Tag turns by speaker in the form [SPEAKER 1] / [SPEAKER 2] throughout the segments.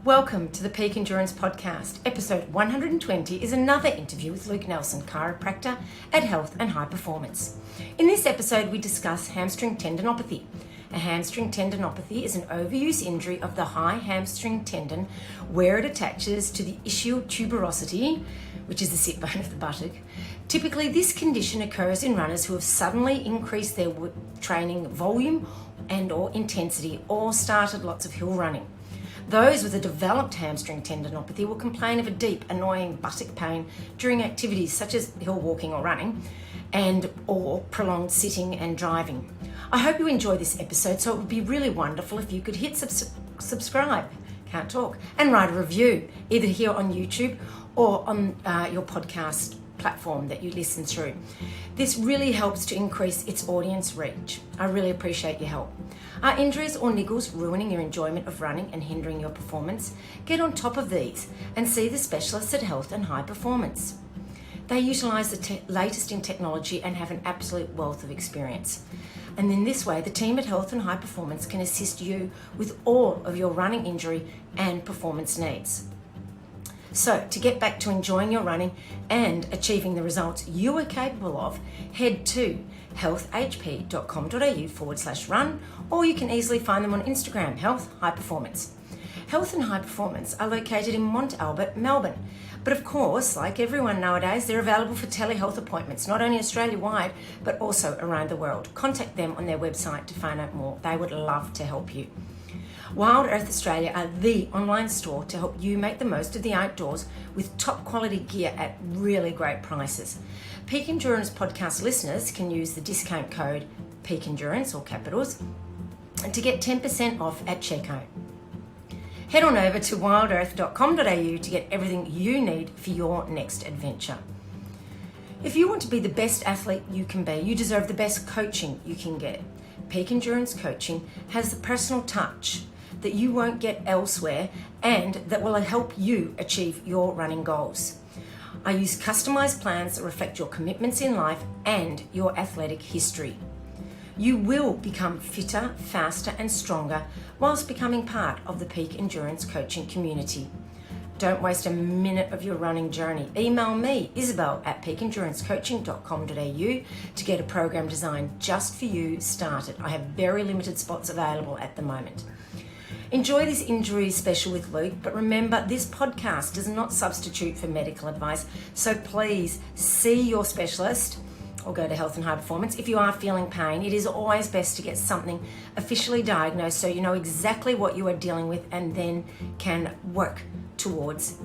[SPEAKER 1] Welcome to the Peak Endurance Podcast. Episode 120 is another interview with Luke Nelson, chiropractor at Health and High Performance. In this episode, we discuss hamstring tendinopathy. A hamstring tendinopathy is an overuse injury of the high hamstring tendon where it attaches to the ischial tuberosity, which is the sit bone of the buttock. Typically, this condition occurs in runners who have suddenly increased their training volume and or intensity or started lots of hill running. Those with a developed hamstring tendinopathy will complain of a deep, annoying buttock pain during activities such as hill walking or running and or prolonged sitting and driving. I hope you enjoy this episode, so it would be really wonderful if you could hit subscribe, can't talk, and write a review, either here on YouTube or on your podcast platform that you listen through. This really helps to increase its audience reach. I really appreciate your help. Are injuries or niggles ruining your enjoyment of running and hindering your performance? Get on top of these and see the specialists at Health and High Performance. They utilise the latest in technology and have an absolute wealth of experience. And in this way, the team at Health and High Performance can assist you with all of your running injury and performance needs. So, to get back to enjoying your running and achieving the results you are capable of, head to healthhp.com.au/run, or you can easily find them on Instagram, Health High Performance. Health and High Performance are located in Mont Albert, Melbourne. But of course, like everyone nowadays, they're available for telehealth appointments, not only Australia-wide, but also around the world. Contact them on their website to find out more. They would love to help you. Wild Earth Australia are the online store to help you make the most of the outdoors with top quality gear at really great prices. Peak Endurance podcast listeners can use the discount code Peak Endurance, or capitals, to get 10% off at checkout. Head on over to wildearth.com.au to get everything you need for your next adventure. If you want to be the best athlete you can be, you deserve the best coaching you can get. Peak Endurance Coaching has the personal touch that you won't get elsewhere and that will help you achieve your running goals. I use customized plans that reflect your commitments in life and your athletic history. You will become fitter, faster and stronger whilst becoming part of the Peak Endurance Coaching community. Don't waste a minute of your running journey. Email me, Isabel, at peakendurancecoaching.com.au to get a program designed just for you started. I have very limited spots available at the moment. Enjoy this injury special with Luke, but remember, this podcast does not substitute for medical advice, so please see your specialist or go to Health and High Performance. If you are feeling pain, it is always best to get something officially diagnosed so you know exactly what you are dealing with and then can work towards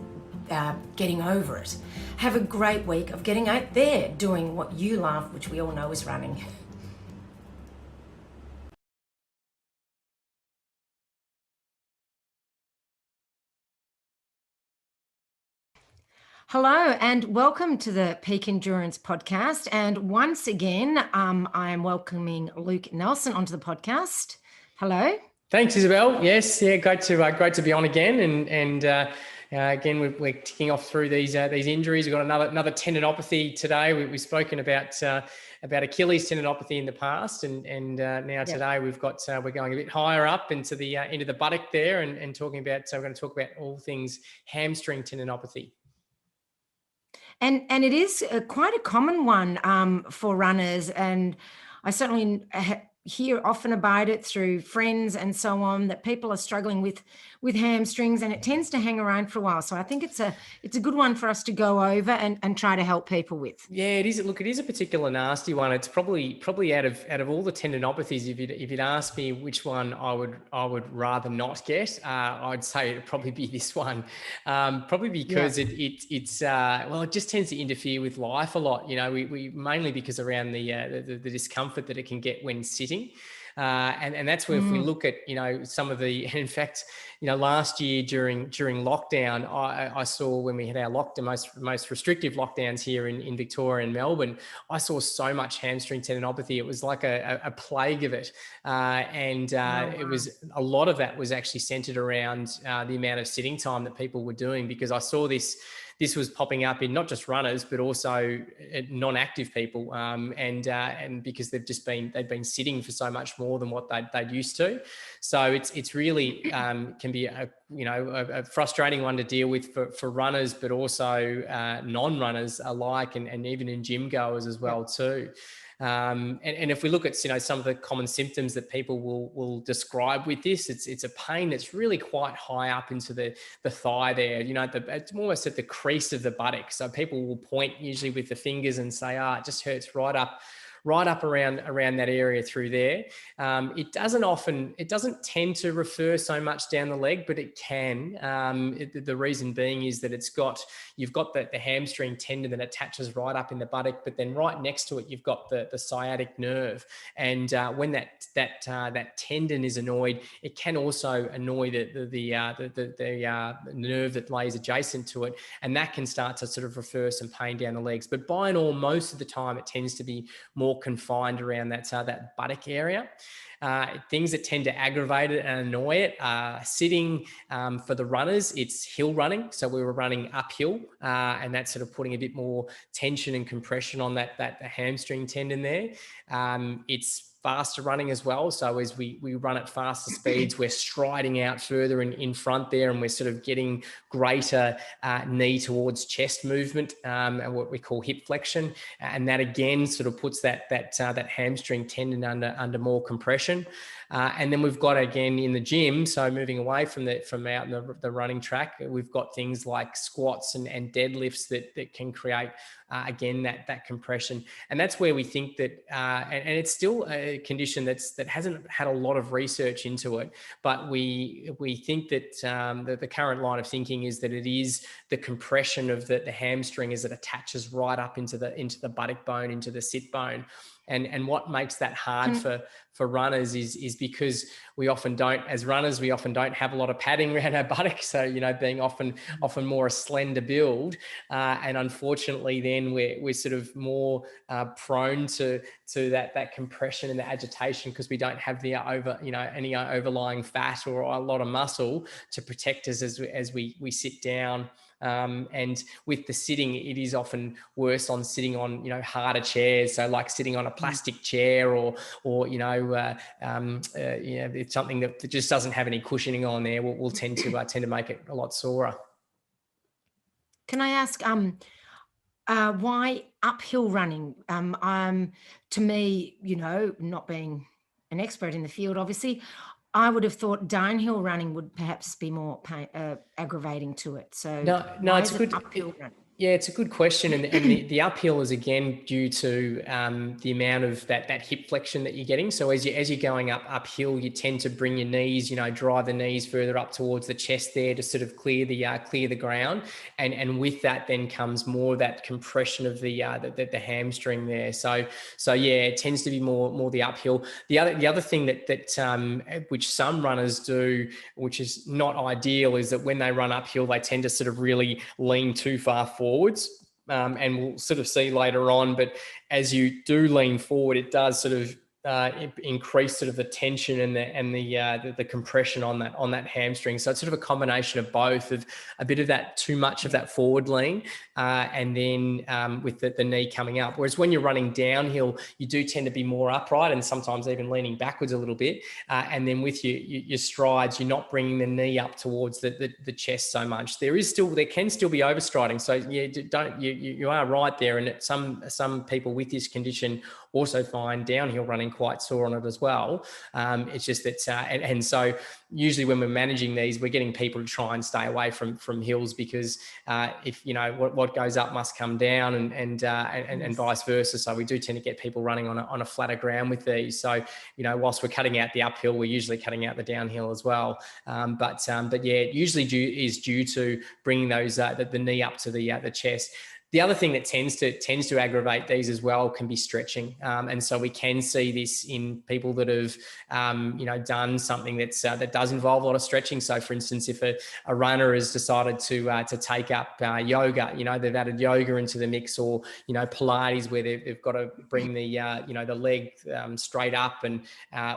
[SPEAKER 1] getting over it. Have a great week of getting out there doing what you love, which we all know is running. Hello and welcome to the Peak Endurance Podcast. And once again, I am welcoming Luke Nelson onto the podcast. Hello.
[SPEAKER 2] Thanks, Isabel. Yes, yeah, great to be on again. And again, we're ticking off through these injuries. We've got another tendinopathy today. We've spoken about Achilles tendinopathy in the past, and now today we're going a bit higher up into the buttock there, and talking about. So we're going to talk about all things hamstring tendinopathy.
[SPEAKER 1] And it is quite a common one for runners, and I certainly hear often about it through friends and so on, that people are struggling with hamstrings, and it tends to hang around for a while. So I think it's a good one for us to go over and try to help people with.
[SPEAKER 2] Yeah, it is. Look, it is a particular nasty one. It's probably out of all the tendinopathies, if you'd ask me which one I would rather not get, I'd say it'd probably be this one. Probably because it just tends to interfere with life a lot. You know, we mainly because around the discomfort that it can get when sitting. And that's where if we look at, some of in fact, last year during lockdown, I saw when we had our most restrictive lockdowns here in Victoria and Melbourne, I saw so much hamstring tendinopathy. It was like a plague of it. It was a lot of that was actually centered around the amount of sitting time that people were doing, because I saw this this was popping up in not just runners, but also non-active people, and because they've been sitting for so much more than what they'd used to. So it's really can be a frustrating one to deal with for runners, but also non-runners alike, and even in gym goers as well too. And if we look at some of the common symptoms that people will describe with this, it's a pain that's really quite high up into the thigh there. It's almost at the crease of the buttock. So people will point usually with the fingers and say, it just hurts right up around that area through there. It doesn't tend to refer so much down the leg, but it can. The reason being is that you've got the hamstring tendon that attaches right up in the buttock, but then right next to it, you've got the sciatic nerve. And when that tendon is annoyed, it can also annoy the nerve that lays adjacent to it. And that can start to sort of refer some pain down the legs. But by and all, most of the time, it tends to be more confined around that buttock area. Things that tend to aggravate it and annoy it sitting. For the runners, it's hill running. So we were running uphill, and that's sort of putting a bit more tension and compression on that hamstring tendon there. It's faster running as well. So as we run at faster speeds, we're striding out further in front there, and we're sort of getting greater knee towards chest movement, and what we call hip flexion. And that again sort of puts that hamstring tendon under more compression. And then we've got, again, in the gym, so moving away from out in the running track, we've got things like squats and deadlifts that can create, again, that compression. And that's where we think that, and it's still a condition that hasn't had a lot of research into it, but we think that the current line of thinking is that it is the compression of the hamstring as it attaches right up into the buttock bone, into the sit bone. And what makes that hard for runners is because we often don't have a lot of padding around our buttocks. So, being often more a slender build. And unfortunately, then we're sort of more prone to that compression and the agitation, because we don't have the any overlying fat or a lot of muscle to protect us as we sit down. And with the sitting, it is often worse on sitting on, harder chairs. So like sitting on a plastic chair or it's something that just doesn't have any cushioning on there will tend to make it a lot sorer.
[SPEAKER 1] Can I ask, why uphill running? To me, not being an expert in the field, obviously, I would have thought downhill running would perhaps be more aggravating to it. So
[SPEAKER 2] no, it's good.
[SPEAKER 1] Uphill running?
[SPEAKER 2] Yeah, it's a good question. And the uphill is, again, due to the amount of that hip flexion that you're getting. So as you're going uphill, you tend to bring your knees, drive the knees further up towards the chest there to sort of clear the ground. And with that then comes more that compression of the hamstring there. So yeah, it tends to be more the uphill. The other thing that which some runners do, which is not ideal, is that when they run uphill, they tend to sort of really lean too far forwards, and we'll sort of see later on. But as you do lean forward, it does sort of increase sort of the tension and the compression on that hamstring. So it's sort of a combination of both, of a bit of that too much of that forward lean, and then with the knee coming up. Whereas when you're running downhill, you do tend to be more upright and sometimes even leaning backwards a little bit. And then with your strides, you're not bringing the knee up towards the chest so much. There can still be overstriding. So you are right there. And some people with this condition also find downhill running quite sore on it as well. It's just that, and so usually when we're managing these, we're getting people to try and stay away from hills, because if what goes up must come down, and vice versa. So we do tend to get people running on a flatter ground with these. So whilst we're cutting out the uphill, we're usually cutting out the downhill as well. But yeah, it usually is due to bringing those the knee up to the chest. The other thing that tends to aggravate these as well can be stretching, and so we can see this in people that have done something that does involve a lot of stretching. So, for instance, if a runner has decided to take up yoga, they've added yoga into the mix, or Pilates, where they've got to bring the the leg straight up, and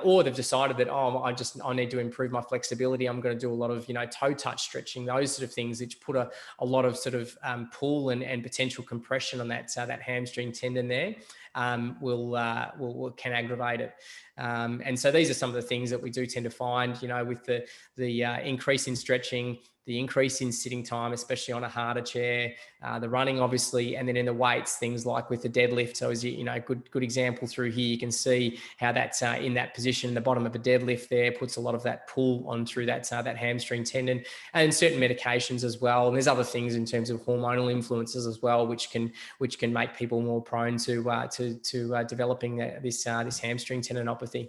[SPEAKER 2] or they've decided that I need to improve my flexibility. I'm going to do a lot of toe touch stretching, those sort of things, which put a lot of sort of pull and potential compression on that hamstring tendon there, can aggravate it. And so these are some of the things that we do tend to find, with the increase in stretching, the increase in sitting time, especially on a harder chair, the running, obviously, and then in the weights, things like with the deadlift. So as good example through here, you can see how that's in that position, the bottom of a deadlift there puts a lot of that pull on through that hamstring tendon, and certain medications as well. And there's other things in terms of hormonal influences as well, which can make people more prone to developing this hamstring tendinopathy.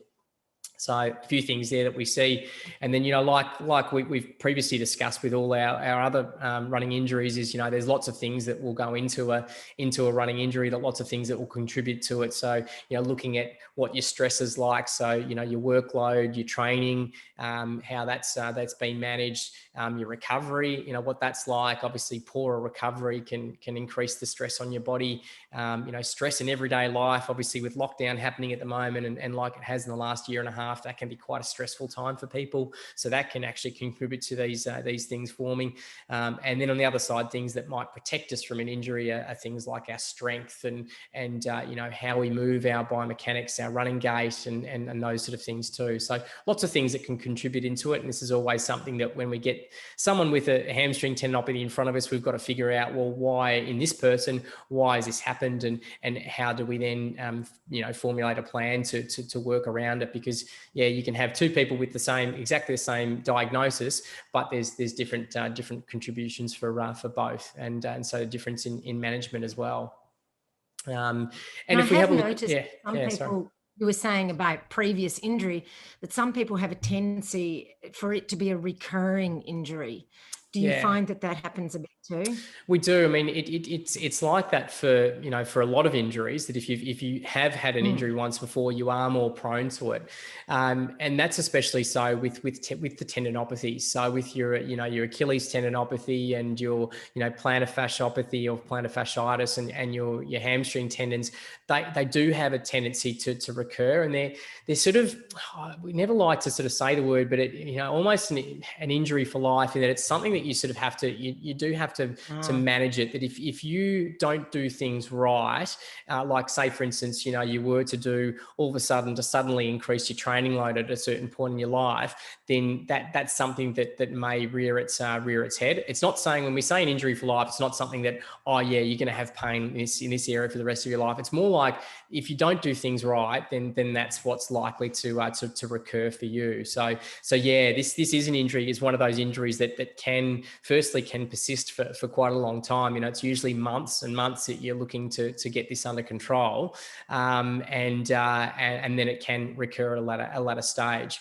[SPEAKER 2] So a few things there that we see. And then, like we've previously discussed with all our other running injuries is, there's lots of things that will go into a running injury, lots of things that will contribute to it. So, looking at what your stress is like. So, your workload, your training, how that's been managed, your recovery, what that's like. Obviously, poorer recovery can increase the stress on your body. Stress in everyday life, obviously with lockdown happening at the moment and like it has in the last year and a half, that can be quite a stressful time for people. So that can actually contribute to these things forming. And then on the other side, things that might protect us from an injury are things like our strength and how we move, our biomechanics, our running gait, and those sort of things too. So lots of things that can contribute into it. And this is always something that when we get someone with a hamstring tendinopathy in front of us, we've got to figure out, well, why in this person, why has this happened, and how do we then formulate a plan to work around it? Because you can have two people with exactly the same diagnosis, but there's different contributions for both, and so difference in management as well. And if we have
[SPEAKER 1] noticed some people, you were saying about previous injury, that some people have a tendency for it to be a recurring injury. Do you find that happens a bit too?
[SPEAKER 2] We do. I mean, it's like that for a lot of injuries, that if you have had an injury once before, you are more prone to it, and that's especially so with the tendinopathy. So with your Achilles tendinopathy and your plantar fasciopathy or plantar fasciitis and your hamstring tendons, they do have a tendency to recur, and they're sort of, we never like to sort of say the word, but it almost an injury for life, in that it's something that you sort of have to you do have to manage it. That if you don't do things right, like say for instance you were to do all of a sudden to suddenly increase your training load at a certain point in your life, then that's something that may rear its head. It's not saying, when we say an injury for life, it's not something that you're going to have pain in this area for the rest of your life. It's more like, if you don't do things right, then that's what's likely to recur for you. So this is an injury. Is one of those injuries that can persist for quite a long time. It's usually months and months that you're looking to get this under control, and then it can recur at a latter stage.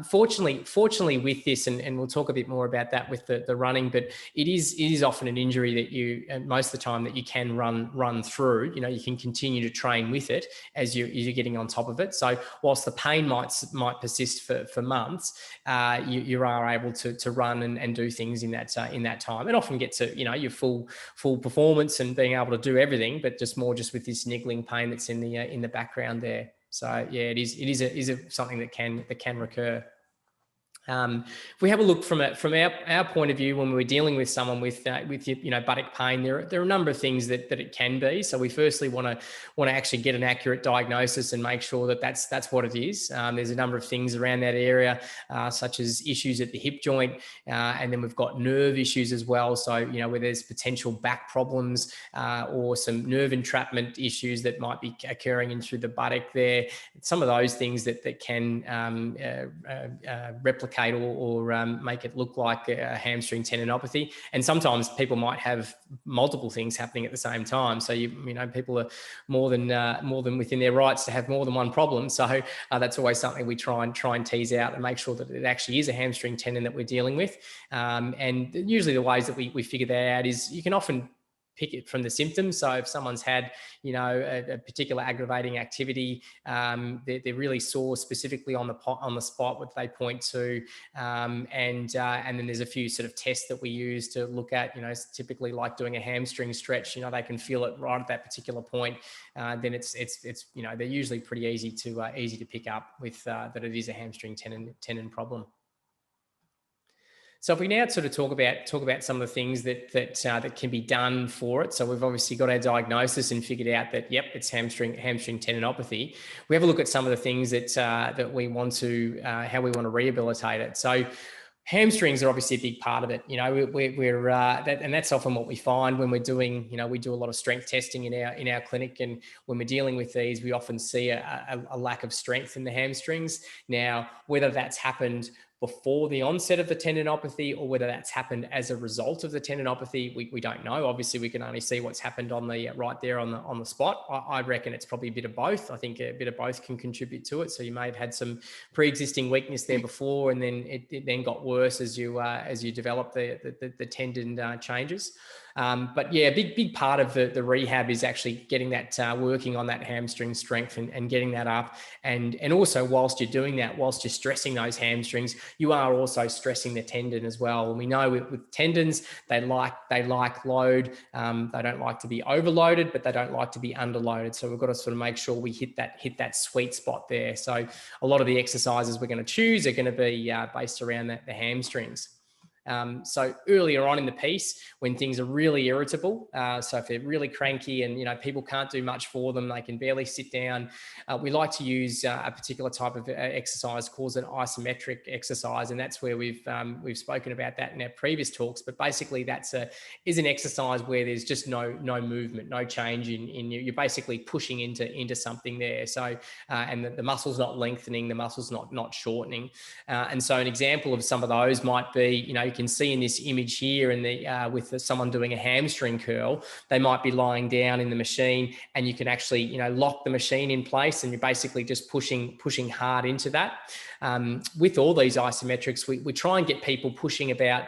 [SPEAKER 2] Fortunately with this, and we'll talk a bit more about that with the running, but it is often an injury that you, most of the time, that you can run through. You can continue to train with it as you're getting on top of it. So whilst the pain might persist for months, you are able to run and do things in that time, and often get to your full performance and being able to do everything, but just with this niggling pain that's in the background there. So it is something that can recur. If we have a look from our point of view, when we're dealing with someone with buttock pain, there are a number of things that it can be. So we firstly want to actually get an accurate diagnosis and make sure that that's what it is. There's a number of things around that area, such as issues at the hip joint, and then we've got nerve issues as well. So where there's potential back problems, or some nerve entrapment issues that might be occurring in through the buttock there. Some of those things that can replicate or make it look like a hamstring tendinopathy. And sometimes people might have multiple things happening at the same time. So people are more than within their rights to have more than one problem. So that's always something we try and tease out and make sure that it actually is a hamstring tendon that we're dealing with. And usually the ways that we figure that out is, you can often pick it from the symptoms. So if someone's had, a particular aggravating activity, they're really sore specifically on the spot, what they point to, and then there's a few sort of tests that we use to look at, typically like doing a hamstring stretch. They can feel it right at that particular point. Then it's they're usually pretty easy to pick up with that it is a hamstring tendon problem. So if we now sort of talk about some of the things that can be done for it. So we've obviously got our diagnosis and figured out that, yep, it's hamstring tendinopathy. We have a look at some of the things that we want to, how we want to rehabilitate it. So hamstrings are obviously a big part of it. And that's often what we find when we're doing, we do a lot of strength testing in our clinic. And when we're dealing with these, we often see a lack of strength in the hamstrings. Now, whether that's happened before the onset of the tendinopathy or whether that's happened as a result of the tendinopathy, we don't know. Obviously, we can only see what's happened on the right there on the spot. I reckon it's probably a bit of both. I think a bit of both can contribute to it. So you may have had some pre-existing weakness there before, and then it then got worse as you develop the tendon changes. But yeah, a big part of the rehab is actually getting that working on that hamstring strength and getting that up. And also whilst you're doing that, whilst you're stressing those hamstrings, you are also stressing the tendon as well. And we know with tendons, they like load. They don't like to be overloaded, but they don't like to be underloaded. So we've got to sort of make sure we hit that sweet spot there. So a lot of the exercises we're going to choose are going to be based around the hamstrings. So earlier on in the piece, when things are really irritable, so if they're really cranky and, people can't do much for them, they can barely sit down, we like to use a particular type of exercise called an isometric exercise. And that's where we've spoken about that in our previous talks. But basically is an exercise where there's just no movement, no change in you. You're basically pushing into something there. So, and the muscle's not lengthening, the muscle's not shortening. And so an example of some of those might be, you can see in this image here with someone doing a hamstring curl, they might be lying down in the machine and you can actually, lock the machine in place and you're basically just pushing hard into that. With all these isometrics, we try and get people pushing about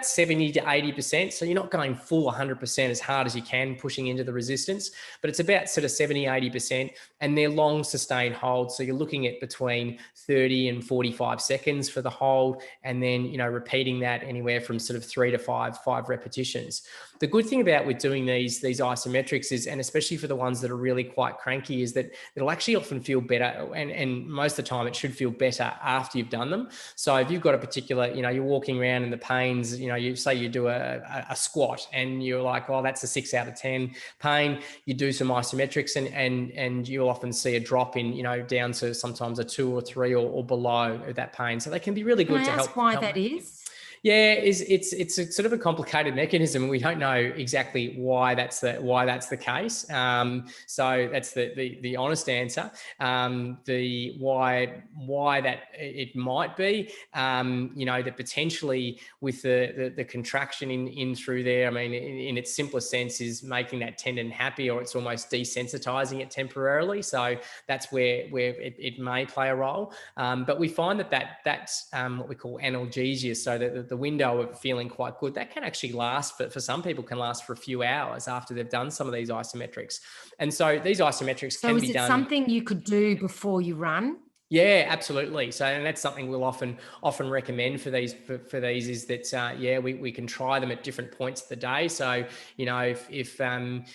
[SPEAKER 2] 70 to 80%. So you're not going full 100% as hard as you can pushing into the resistance, but it's about sort of 70, 80%, and they're long sustained holds. So you're looking at between 30 and 45 seconds for the hold, and then, repeating that anywhere from sort of 3 to 5 repetitions. The good thing about with doing these isometrics is, and especially for the ones that are really quite cranky, is that it'll actually often feel better. And most of the time it should feel better after you've done them. So if you've got a particular, you're walking around and the pains, you say you do a squat and you're like, oh, that's a 6 out of 10 pain. You do some isometrics and you'll often see a drop in, down to sometimes a 2 or 3 or below that pain. So they can be really good to help.
[SPEAKER 1] Can I ask why that is?
[SPEAKER 2] Yeah, it's a sort of a complicated mechanism. We don't know exactly why that's the case. So that's the honest answer. The why that it might be, that potentially with the contraction in through there. I mean, in its simplest sense, is making that tendon happy, or it's almost desensitizing it temporarily. So that's where it may play a role. But we find that's what we call analgesia. So that the window of feeling quite good, that can actually last for some people, can last for a few hours after they've done some of these isometrics. And so these isometrics can be done. So is it
[SPEAKER 1] something you could do before you run?
[SPEAKER 2] Yeah, absolutely. So, and that's something we'll often recommend for these is that we can try them at different points of the day. So if and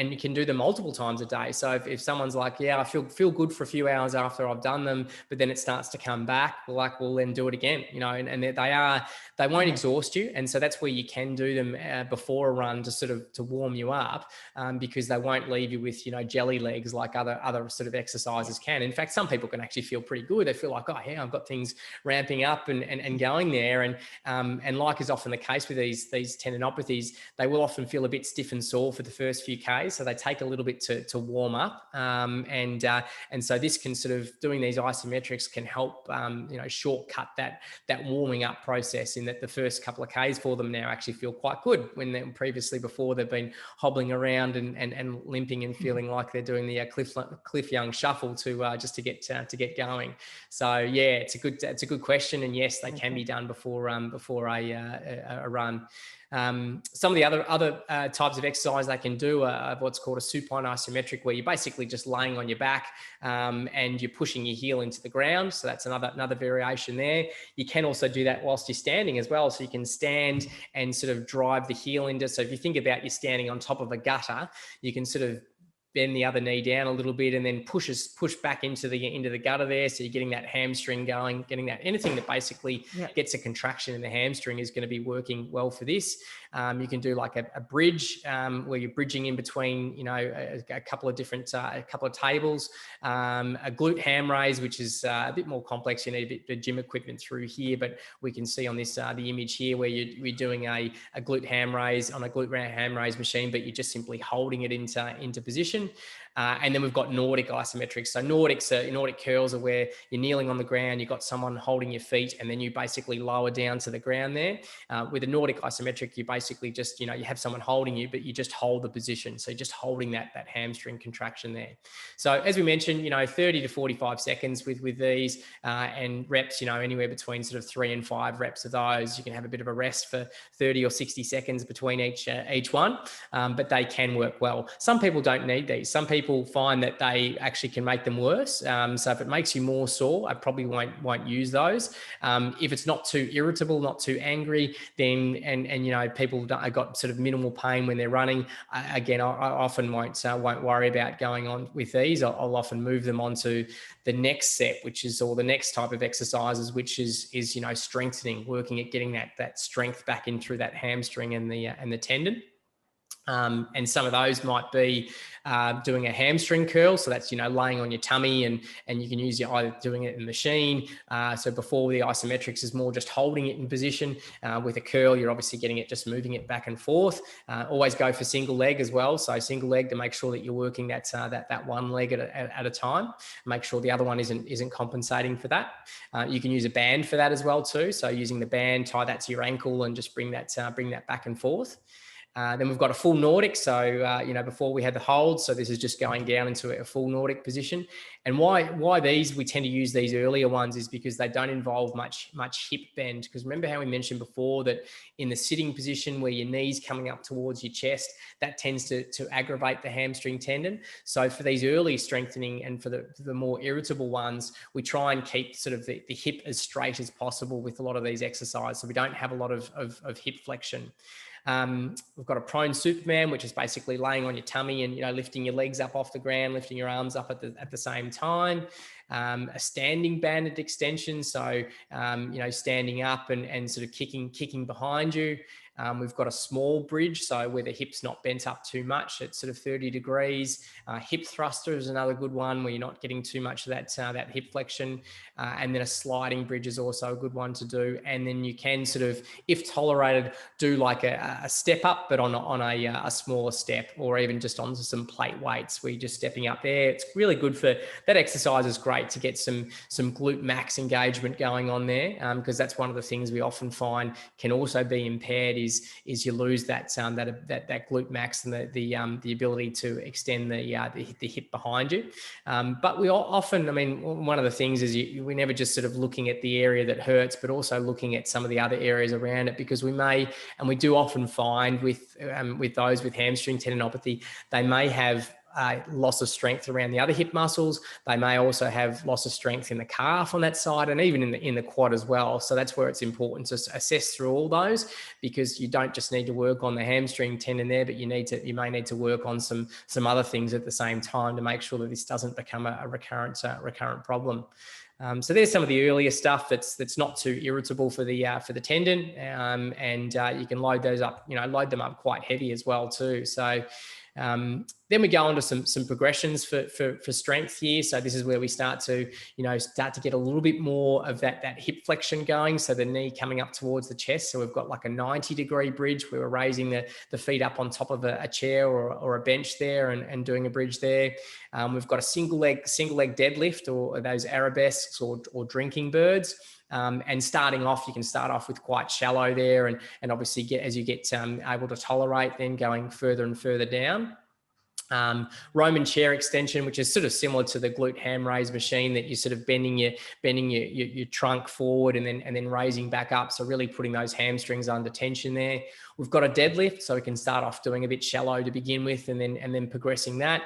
[SPEAKER 2] you can do them multiple times a day. So if someone's like, I feel good for a few hours after I've done them, but then it starts to come back, we'll then do it again. And they won't exhaust you, and so that's where you can do them before a run to warm you up, because they won't leave you with jelly legs like other sort of exercises can. In fact, some people can actually feel pretty good. They feel like, I've got things ramping up and going there. And like is often the case with these tendinopathies, they will often feel a bit stiff and sore for the first few Ks. So they take a little bit to warm up. And so this can sort of, doing these isometrics can help, shortcut that warming up process, in that the first couple of Ks for them now actually feel quite good, when they previously before they've been hobbling around and limping and feeling like they're doing the Cliff Young shuffle to just to get going. So yeah, it's a good question, and yes, they can be done before a run. Some of the other types of exercise they can do are what's called a supine isometric, where you're basically just laying on your back and you're pushing your heel into the ground. So that's another variation there. You can also do that whilst you're standing as well. So you can stand and sort of drive the heel into. So if you think about you standing on top of a gutter, you can sort of bend the other knee down a little bit and then push back into the gutter there. So you're getting that hamstring going, getting that, anything that basically gets a contraction in the hamstring is going to be working well for this. You can do like a bridge where you're bridging in between, you know, a couple of different, a couple of tables, a glute ham raise, which is a bit more complex. You need a bit of gym equipment through here, but we can see on this, the image here where we're doing a glute ham raise on a glute ham raise machine, but you're just simply holding it into position. And then we've got Nordic isometrics. So Nordic curls are where you're kneeling on the ground, you've got someone holding your feet, and then you basically lower down to the ground there. With a Nordic isometric, you basically just, you know, you have someone holding you, but you just hold the position. So just holding that hamstring contraction there. So as we mentioned, you know, 30 to 45 seconds with these and reps, you know, anywhere between sort of 3 and 5 reps of those. You can have a bit of a rest for 30 or 60 seconds between each one, but they can work well. Some people don't need these. Some people find that they actually can make them worse. So if it makes you more sore, I probably won't use those. If it's not too irritable, not too angry, then and you know, people have got sort of minimal pain when they're running. Again, I often won't worry about going on with these. I'll often move them onto the next set, which is, or the next type of exercises, which is you know, strengthening, working at getting that strength back in through that hamstring and the tendon. And some of those might be doing a hamstring curl. So that's, you know, laying on your tummy and you can use your, either doing it in the machine. So before the isometrics is more just holding it in position. With a curl, you're obviously getting it, just moving it back and forth. Always go for single leg as well. So single leg to make sure that you're working that one leg at a time. Make sure the other one isn't compensating for that. You can use a band for that as well too. So using the band, tie that to your ankle and just bring that back and forth. Then we've got a full Nordic. So, you know, before we had the hold, so this is just going down into a full Nordic position. And why these, we tend to use these earlier ones is because they don't involve much hip bend. Because remember how we mentioned before that in the sitting position where your knees coming up towards your chest, that tends to aggravate the hamstring tendon. So for these early strengthening and for the more irritable ones, we try and keep sort of the hip as straight as possible with a lot of these exercises. So we don't have a lot of hip flexion. We've got a prone Superman, which is basically laying on your tummy and, you know, lifting your legs up off the ground, lifting your arms up at the same time. A standing banded extension. So, you know, standing up and sort of kicking behind you. We've got a small bridge, so where the hip's not bent up too much, it's sort of 30 degrees. Hip thruster is another good one where you're not getting too much of that hip flexion. And then a sliding bridge is also a good one to do. And then you can sort of, if tolerated, do like a step up, but on a smaller step, or even just onto some plate weights where you're just stepping up there. It's really good for, that exercise is great to get some glute max engagement going on there, because that's one of the things we often find can also be impaired is you lose that glute max and the ability to extend the hip behind you. But we often, I mean, one of the things is we're never just sort of looking at the area that hurts, but also looking at some of the other areas around it, because we may, and we do often find with those with hamstring tendinopathy, they may have loss of strength around the other hip muscles. They may also have loss of strength in the calf on that side, and even in the quad as well. So that's where it's important to assess through all those, because you don't just need to work on the hamstring tendon there, but you may need to work on some other things at the same time to make sure that this doesn't become a recurrent problem. So there's some of the earlier stuff that's not too irritable for the tendon, and you can load those up, load them up quite heavy as well too. So then we go on to some progressions for strength here. So this is where we start to get a little bit more of that hip flexion going. So the knee coming up towards the chest. So we've got like a 90-degree bridge where we're raising the feet up on top of a chair or a bench there and doing a bridge there. We've got a single leg deadlift, or those arabesques or drinking birds. And starting off, you can start off with quite shallow there, and obviously as you get able to tolerate, then going further and further down. Roman chair extension, which is sort of similar to the glute ham raise machine, that you're sort of bending your trunk forward and then raising back up. So really putting those hamstrings under tension there. We've got a deadlift, so we can start off doing a bit shallow to begin with, and then progressing that.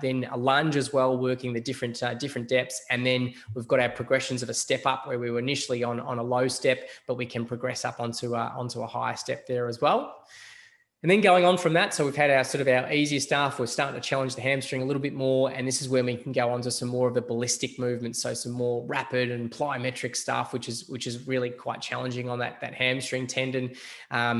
[SPEAKER 2] Then a lunge as well, working the different depths. And then we've got our progressions of a step up, where we were initially on a low step, but we can progress up onto a higher step there as well. And then going on from that, so we've had our easier stuff. We're starting to challenge the hamstring a little bit more, and this is where we can go on to some more of the ballistic movements, so some more rapid and plyometric stuff, which is really quite challenging on that hamstring tendon.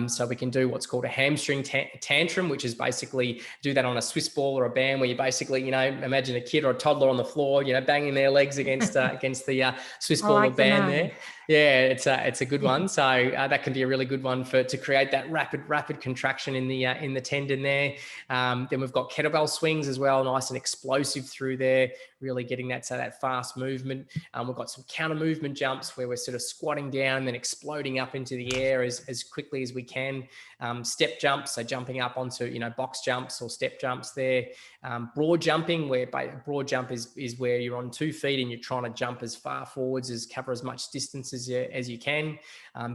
[SPEAKER 2] So we can do what's called a hamstring tantrum, which is basically do that on a Swiss ball or a band, where you basically, imagine a kid or a toddler on the floor, banging their legs against the Swiss ball or band there. Yeah, it's a good one. So that can be a really good one to create that rapid contraction in the tendon there. Then we've got kettlebell swings as well, nice and explosive through there, really getting that fast movement. We've got some counter movement jumps, where we're sort of squatting down and then exploding up into the air as quickly as we can. Step jumps, so jumping up onto box jumps or step jumps there. Broad jumping, where broad jump is where you're on 2 feet and you're trying to jump as far forwards cover as much distance as you can.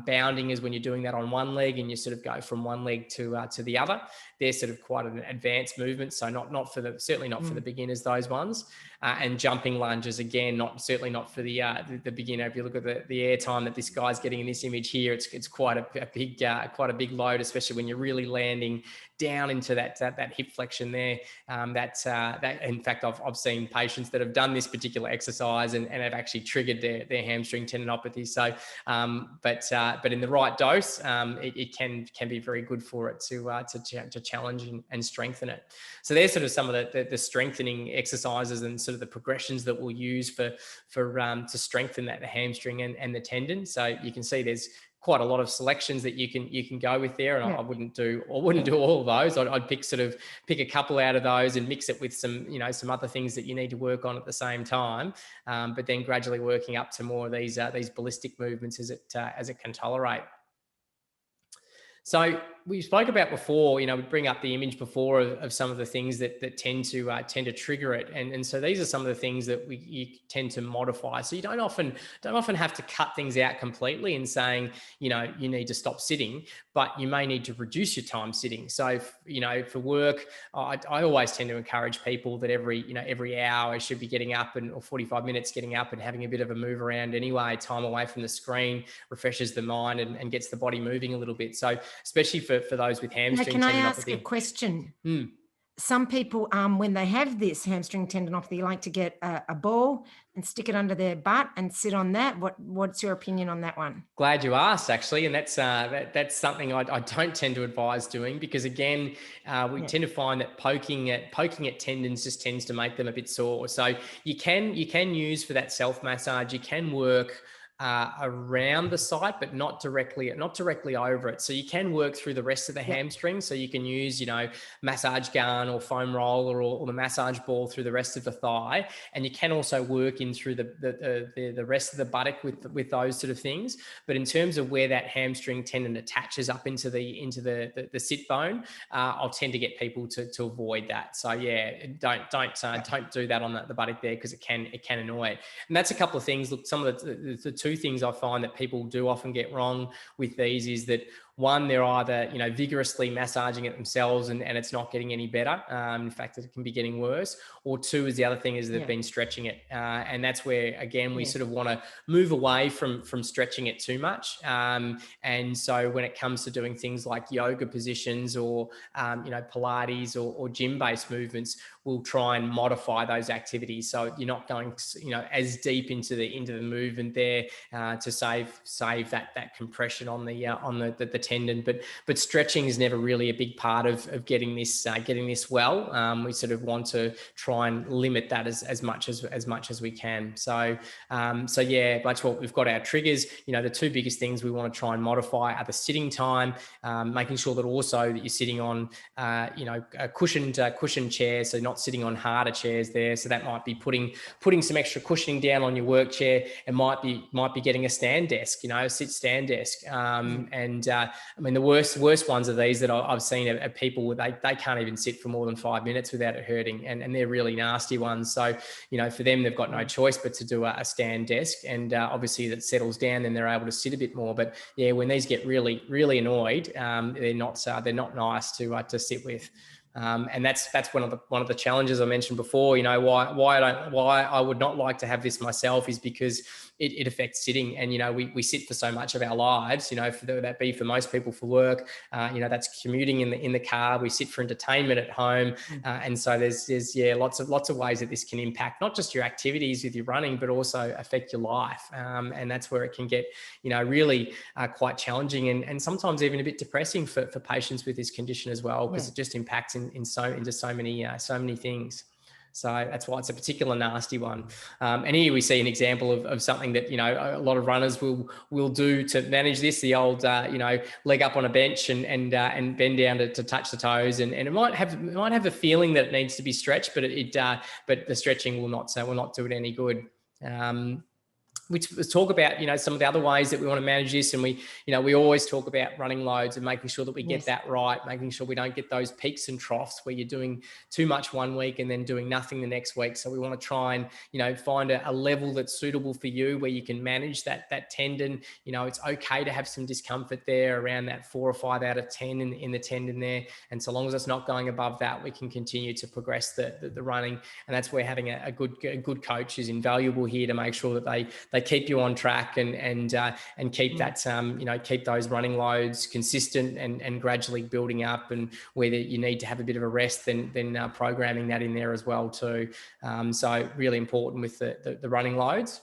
[SPEAKER 2] Bounding is when you're doing that on one leg and you sort of go from one leg to the other. They're sort of quite an advanced movement, so certainly not for the beginners, those ones. And jumping lunges, again, certainly not for the beginner. If you look at the air time that this guy's getting in this image here, it's quite a big load, especially when you're really landing down into that hip flexion there. That in fact, I've seen patients that have done this particular exercise and have actually triggered their hamstring tendinopathy. So, but in the right dose, it can be very good for it to challenge and strengthen it. So there's sort of some of the strengthening exercises and sort of the progressions that we'll use to strengthen the hamstring and the tendon. So you can see there's quite a lot of selections that you can go with there, and I wouldn't do all of those. I'd pick a couple out of those and mix it with some other things that you need to work on at the same time, but then gradually working up to more of these ballistic movements as it can tolerate. So we spoke about before, we bring up the image before of some of the things that tend to trigger it, and so these are some of the things that you tend to modify. So you don't often have to cut things out completely and saying you need to stop sitting, but you may need to reduce your time sitting. So for work, I always tend to encourage people that every hour I should be getting up or 45 minutes getting up and having a bit of a move around anyway. Time away from the screen refreshes the mind and gets the body moving a little bit. So especially for those with hamstring tendinopathy.
[SPEAKER 1] Can I ask a question? Some people, when they have this hamstring tendinopathy, like to get a ball and stick it under their butt and sit on that. What's your opinion on that one?
[SPEAKER 2] Glad you asked, actually, and that's something I don't tend to advise doing, because again, we tend to find that poking at tendons just tends to make them a bit sore. So you can use for that self massage. You can work around the site, but not directly over it. So you can work through the rest of the hamstring. So you can use, massage gun or foam roller or the massage ball through the rest of the thigh. And you can also work in through the rest of the buttock with those sort of things. But in terms of where that hamstring tendon attaches up into the sit bone, I'll tend to get people to avoid that. So don't do that on the buttock there, because it can annoy it. And that's a couple of things. Look, some of the two things I find that people do often get wrong with these is that, one, they're either vigorously massaging it themselves and it's not getting any better. In fact, it can be getting worse. Or two, is the other thing is they've been stretching it, and that's where again we sort of want to move away from stretching it too much. And so when it comes to doing things like yoga positions or Pilates or gym-based movements, we'll try and modify those activities so you're not going as deep into the movement there to save that compression on the tendon. But stretching is never really a big part of getting this well. We sort of want to try and limit that as much as we can. So that's what we've got. Our triggers, the two biggest things we want to try and modify are the sitting time, making sure that also that you're sitting on a cushioned chair, so not sitting on harder chairs there. So that might be putting some extra cushioning down on your work chair. It might be getting a stand desk, a sit stand desk, and mean, the worst ones of these that I've seen are people where they can't even sit for more than 5 minutes without it hurting, and they're really nasty ones. So, for them, they've got no choice but to do a stand desk, and obviously that settles down, then they're able to sit a bit more. But yeah, when these get really, really annoyed, they're not nice to sit with. And that's one of the challenges I mentioned before. Why I would not like to have this myself is because it affects sitting, and we sit for so much of our lives. That be for most people for work. That's commuting in the car. We sit for entertainment at home, and so there's lots of ways that this can impact not just your activities with your running, but also affect your life. And that's where it can get really quite challenging, and sometimes even a bit depressing for patients with this condition as well, because it just impacts into so many things. So that's why it's a particular nasty one. And here we see an example of something that a lot of runners will do to manage this. The old leg up on a bench and bend down to touch the toes, and it might have the feeling that it needs to be stretched, but but the stretching will not do it any good. We talk about some of the other ways that we want to manage this, and we always talk about running loads and making sure that we get that right, making sure we don't get those peaks and troughs where you're doing too much one week and then doing nothing the next week. So we want to try and find a level that's suitable for you, where you can manage that tendon. It's okay to have some discomfort there around that 4 or 5 out of 10 in the tendon there, and so long as it's not going above that, we can continue to progress the running. And that's where having a good coach is invaluable here, to make sure that they keep you on track and keep that keep those running loads consistent and gradually building up, and whether you need to have a bit of a rest, then programming that in there as well too. So really important with the running loads.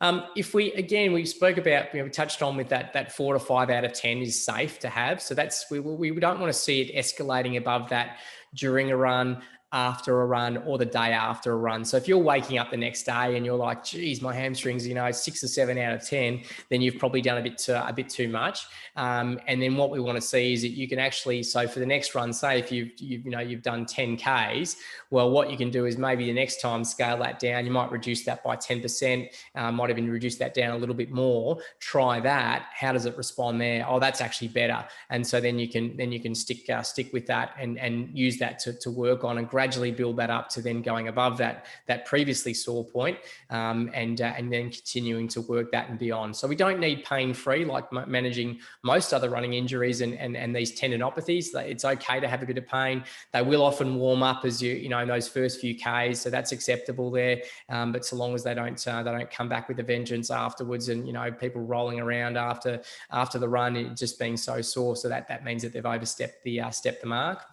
[SPEAKER 2] If we spoke about, we touched on with that 4 to 5 out of 10 is safe to have. So that's, we don't want to see it escalating above that during a run, after a run, or the day after a run. So if you're waking up the next day and you're like, geez, my hamstrings, 6 or 7 out of 10, then you've probably done a bit too much. And then what we want to see is that you can actually, so for the next run, say if you've done 10 Ks, well, what you can do is maybe the next time scale that down. You might reduce that by 10%, might even reduce that down a little bit more. Try that. How does it respond there? Oh, that's actually better. And so then you can stick with that and use that to work on, and gradually build that up to then going above that previously sore point, and then continuing to work that and beyond. So we don't need pain-free like managing most other running injuries and these tendinopathies. It's okay to have a bit of pain. They will often warm up as in those first few Ks, so that's acceptable there. But so long as they don't come back with a vengeance afterwards, and people rolling around after the run, it just being so sore, so that means that they've overstepped the mark.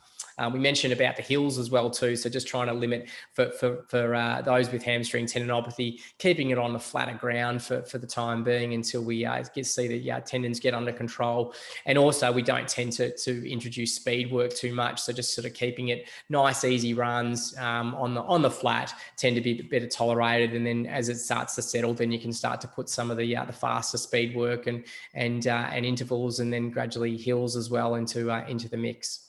[SPEAKER 2] We mentioned about the heels as well too. So just trying to limit for those with hamstring tendinopathy, keeping it on the flatter ground for the time being until we see the tendons get under control. And also we don't tend to introduce speed work too much. So just sort of keeping it nice, easy runs on the flat tend to be a bit better tolerated. And then as it starts to settle, then you can start to put some of the faster speed work and intervals, and then gradually hills as well into the mix.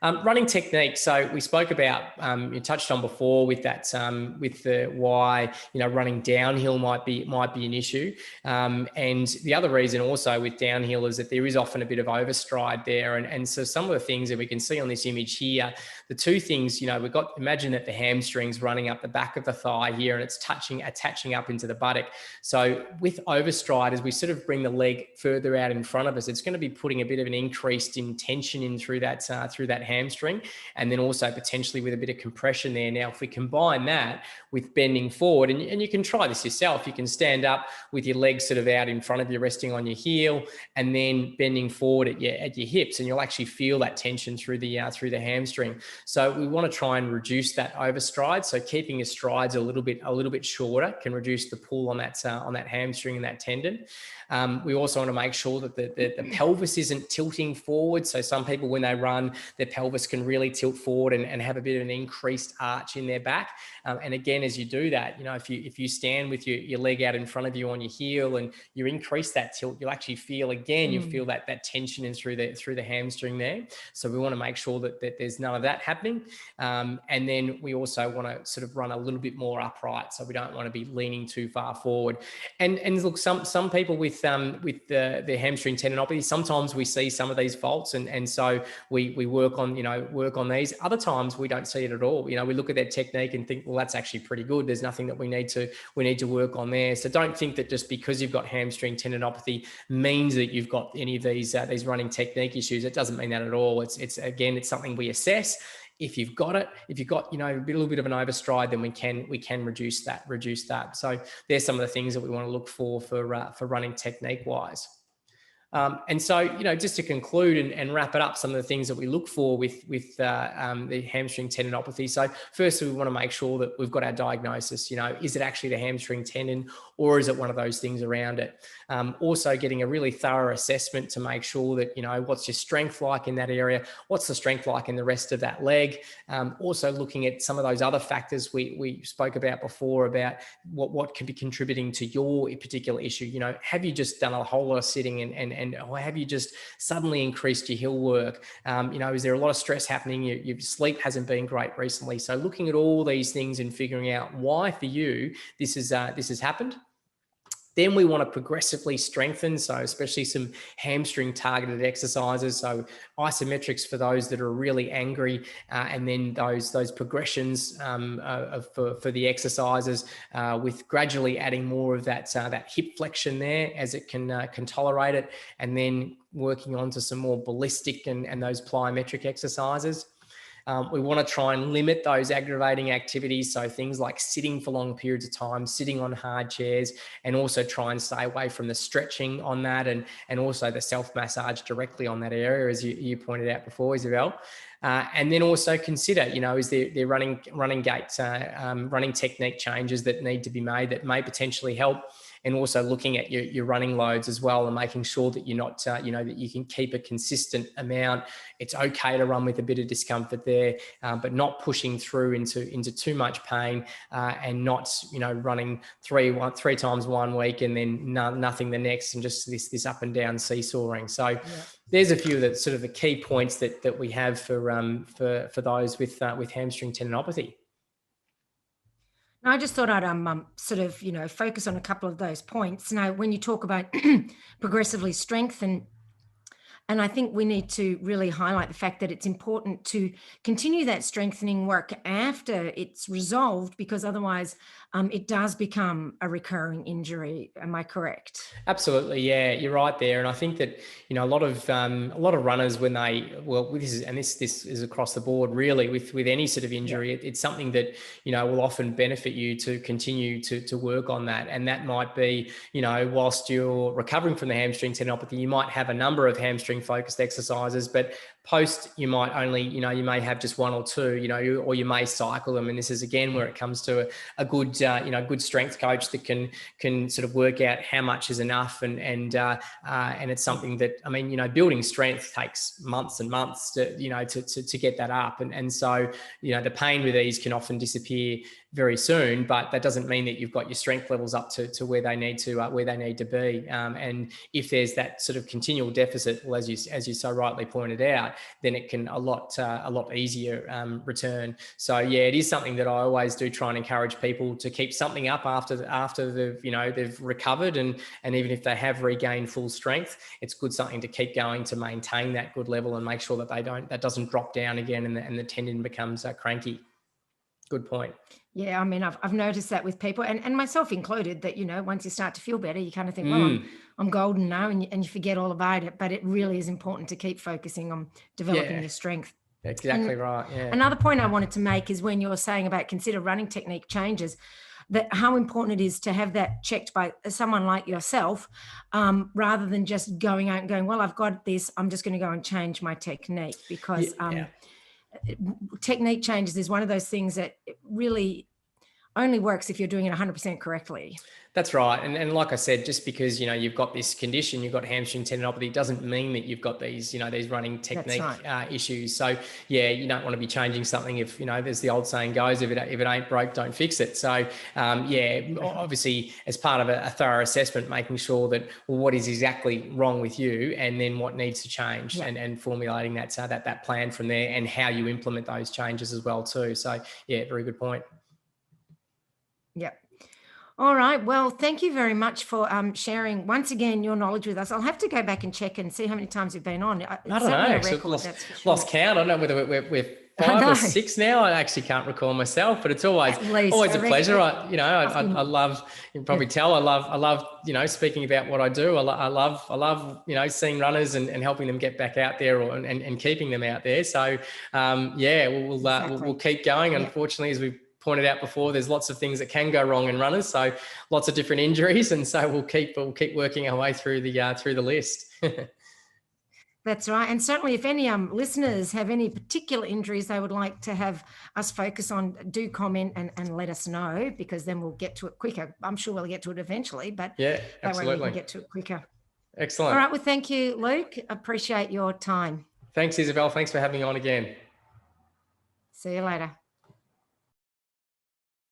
[SPEAKER 2] Running technique. So we spoke about, you touched on before with that, with the why, running downhill might be an issue. And the other reason also with downhill is that there is often a bit of overstride there. And so some of the things that we can see on this image here, the two things, imagine that the hamstring's running up the back of the thigh here, and it's attaching up into the buttock. So with overstride, as we sort of bring the leg further out in front of us, it's going to be putting a bit of an increased tension in through that hamstring, and then also potentially with a bit of compression there. Now, if we combine that with bending forward, and you can try this yourself, you can stand up with your legs sort of out in front of you, resting on your heel, and then bending forward at your hips, and you'll actually feel that tension through the hamstring. So we want to try and reduce that overstride. So keeping your strides a little bit shorter can reduce the pull on that hamstring and that tendon. We also want to make sure that the pelvis isn't tilting forward. So some people, when they run, their pelvis pelvis can really tilt forward and have a bit of an increased arch in their back. And again, as you do that, if you stand with your leg out in front of you on your heel and you increase that tilt, you'll actually feel, again, you'll feel that tension in through the hamstring there. So we want to make sure that there's none of that happening. And then we also want to sort of run a little bit more upright. So we don't want to be leaning too far forward. And look, some people with the hamstring tendinopathy, sometimes we see some of these faults, and so we work on these. Other times we don't see it at all. We look at their technique and think, well, that's actually pretty good. There's nothing that we need to work on there. So don't think that just because you've got hamstring tendinopathy means that you've got any of these running technique issues. It doesn't mean that at all. It's something we assess. If you've got a little bit of an overstride, then we can reduce that. So there's some of the things that we want to look for running technique wise. And so, just to conclude and wrap it up, some of the things that we look for with the hamstring tendinopathy. So firstly, we want to make sure that we've got our diagnosis. Is it actually the hamstring tendon, or is it one of those things around it? Also getting a really thorough assessment to make sure that, what's your strength like in that area? What's the strength like in the rest of that leg? Also looking at some of those other factors we spoke about before, about what can be contributing to your particular issue. Have you just done a whole lot of sitting or have you just suddenly increased your hill work? Is there a lot of stress happening? Your sleep hasn't been great recently. So looking at all these things and figuring out why for you this has happened. Then we want to progressively strengthen, so especially some hamstring targeted exercises. So isometrics for those that are really angry, and then those progressions for the exercises, with gradually adding more of that hip flexion there as it can tolerate it, and then working on to some more ballistic and those plyometric exercises. We want to try and limit those aggravating activities. So things like sitting for long periods of time, sitting on hard chairs, and also try and stay away from the stretching on that, and also the self-massage directly on that area, as you pointed out before, Isabel. And then also consider, is there running gait, running technique changes that need to be made that may potentially help, and also looking at your running loads as well, and making sure that you're not, that you can keep a consistent amount. It's okay to run with a bit of discomfort there, but not pushing through into too much pain, and not, running three times one week and then nothing the next, and just this up and down seesawing. So there's a few of the sort of the key points that we have for those with hamstring tendinopathy.
[SPEAKER 1] I just thought I'd sort of, focus on a couple of those points. Now, when you talk about progressively strengthen, and I think we need to really highlight the fact that it's important to continue that strengthening work after it's resolved, because otherwise it does become a recurring injury. Am I correct?
[SPEAKER 2] Absolutely, yeah, you're right there. And I think that a lot of runners, when this is across the board really with any sort of injury, it's something that will often benefit you to continue to work on that. And that might be whilst you're recovering from the hamstring tendinopathy, you might have a number of hamstring focused exercises, but post you might only you may have just one or two, or you may cycle them. And this is again where it comes to a good good strength coach that can sort of work out how much is enough, and it's something that building strength takes months and months to get that up, and so the pain with these can often disappear very soon, but that doesn't mean that you've got your strength levels up to where they need to be. And if there's that sort of continual deficit, well, as you so rightly pointed out, then it can a lot easier return. So yeah, it is something that I always do try and encourage people to keep something up after they've recovered, and even if they have regained full strength, it's good something to keep going to maintain that good level and make sure that that doesn't drop down again and the tendon becomes cranky. Good point.
[SPEAKER 1] Yeah, I've noticed that with people, and myself included, that once you start to feel better, you kind of think, well, I'm golden now, and you forget all about it. But it really is important to keep focusing on developing your strength.
[SPEAKER 2] Exactly right. Yeah.
[SPEAKER 1] Another point I wanted to make is when you're saying about consider running technique changes, that how important it is to have that checked by someone like yourself, rather than just going out and going, well, I've got this, I'm just going to go and change my technique, because technique changes is one of those things that really only works if you're doing it 100% correctly.
[SPEAKER 2] That's right. And like I said, just because, you've got this condition, you've got hamstring tendinopathy, doesn't mean that you've got these, these running technique issues. So yeah, you don't want to be changing something if, there's the old saying goes, if it ain't broke, don't fix it. So obviously as part of a thorough assessment, making sure that, well, what is exactly wrong with you and then what needs to change, and formulating that plan from there, and how you implement those changes as well too. So yeah, very good point.
[SPEAKER 1] Yep. All right. Well, thank you very much for sharing once again your knowledge with us. I'll have to go back and check and see how many times we've been on.
[SPEAKER 2] I don't know. Lost count. I don't know whether we're 5 or 6 now. I actually can't recall myself, but it's always a pleasure. I love. You can probably tell. I love speaking about what I do. I love seeing runners and helping them get back out there, and keeping them out there. So we'll keep going. Unfortunately, as we pointed out before, there's lots of things that can go wrong in runners, so lots of different injuries, and so we'll keep working our way through the list.
[SPEAKER 1] That's right. And certainly if any listeners have any particular injuries they would like to have us focus on, do comment and let us know, because then we'll get to it quicker. I'm sure we'll get to it eventually, but
[SPEAKER 2] yeah,
[SPEAKER 1] that way we can get to it quicker.
[SPEAKER 2] Excellent.
[SPEAKER 1] All right. Well, thank you, Luke. Appreciate your time.
[SPEAKER 2] Thanks, Isabel. Thanks for having me on again.
[SPEAKER 1] See you later.